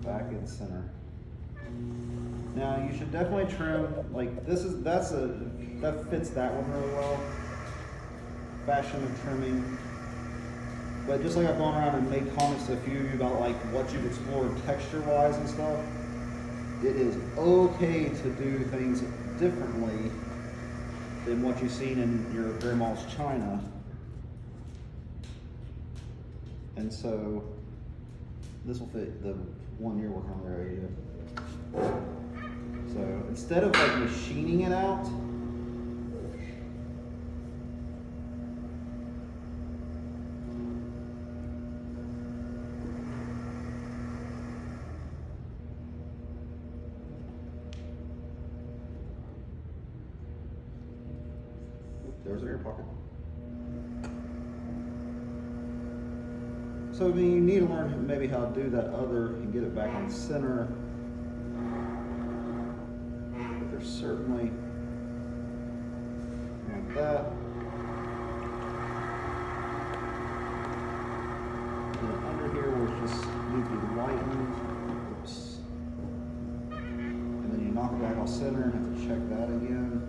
back in center. Now you should definitely trim, like that fits that one really well. Fashion of trimming. But just like I've gone around and made comments to a few of you about like what you've explored texture-wise and stuff, it is okay to do things differently than what you've seen in your grandma's china. And so this will fit the one you're working on there, Asia. So instead of like machining it out, there's an air pocket. So I mean, you need to learn maybe how to do that other and get it back on center. But there's certainly like that. And then under here where it just needs to be lightened. Oops. And then you knock it back off center and have to check that again.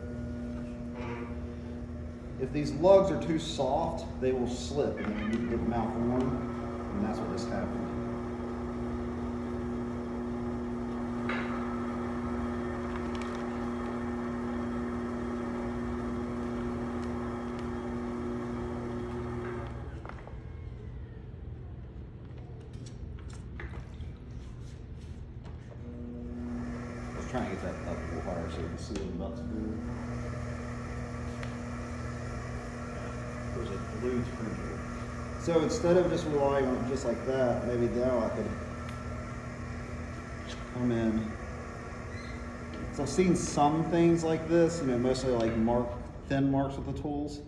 If these lugs are too soft, they will slip and then you need to get them out warm. And that's what just happened. I was trying to get that up a little higher so you can see what I'm about to do. There's a blue trim here. So instead of just relying on it just like that, maybe now I could come in. So I've seen some things like this, you know, mostly like thin marks with the tools.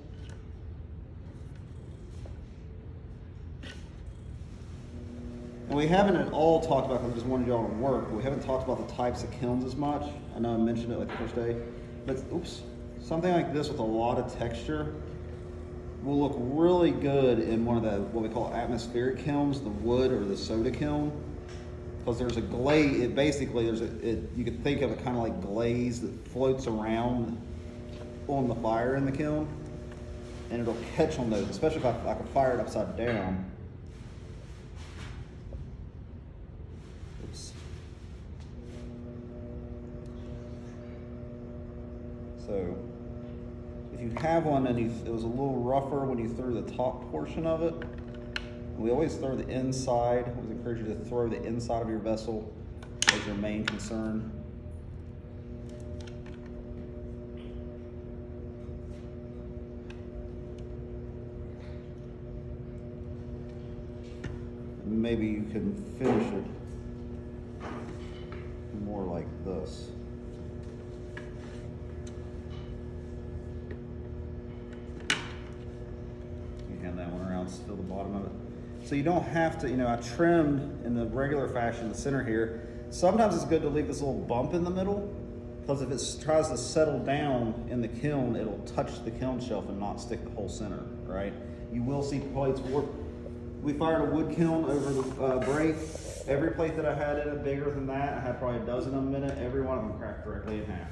And we haven't at all talked about, because I just wanted y'all to work, but we haven't talked about the types of kilns as much. I know I mentioned it like the first day, but oops, something like this with a lot of texture will look really good in one of the, what we call atmospheric kilns, the wood or the soda kiln. Because there's a glaze, it basically, you could think of it kind of like glaze that floats around on the fire in the kiln. And it'll catch on those, especially if I could fire it upside down. Oops. So, if you have one and it was a little rougher when you threw the top portion of it, we always throw the inside. I always encourage you to throw the inside of your vessel as your main concern. Maybe you can finish it more like this. Hand that one around, fill the bottom of it. So you don't have to, you know, I trimmed in the regular fashion the center here. Sometimes it's good to leave this little bump in the middle, because if it tries to settle down in the kiln, it'll touch the kiln shelf and not stick the whole center, right? You will see plates. We fired a wood kiln over the break. Every plate that I had in it bigger than that, I had probably a dozen of them in it. Every one of them cracked directly in half.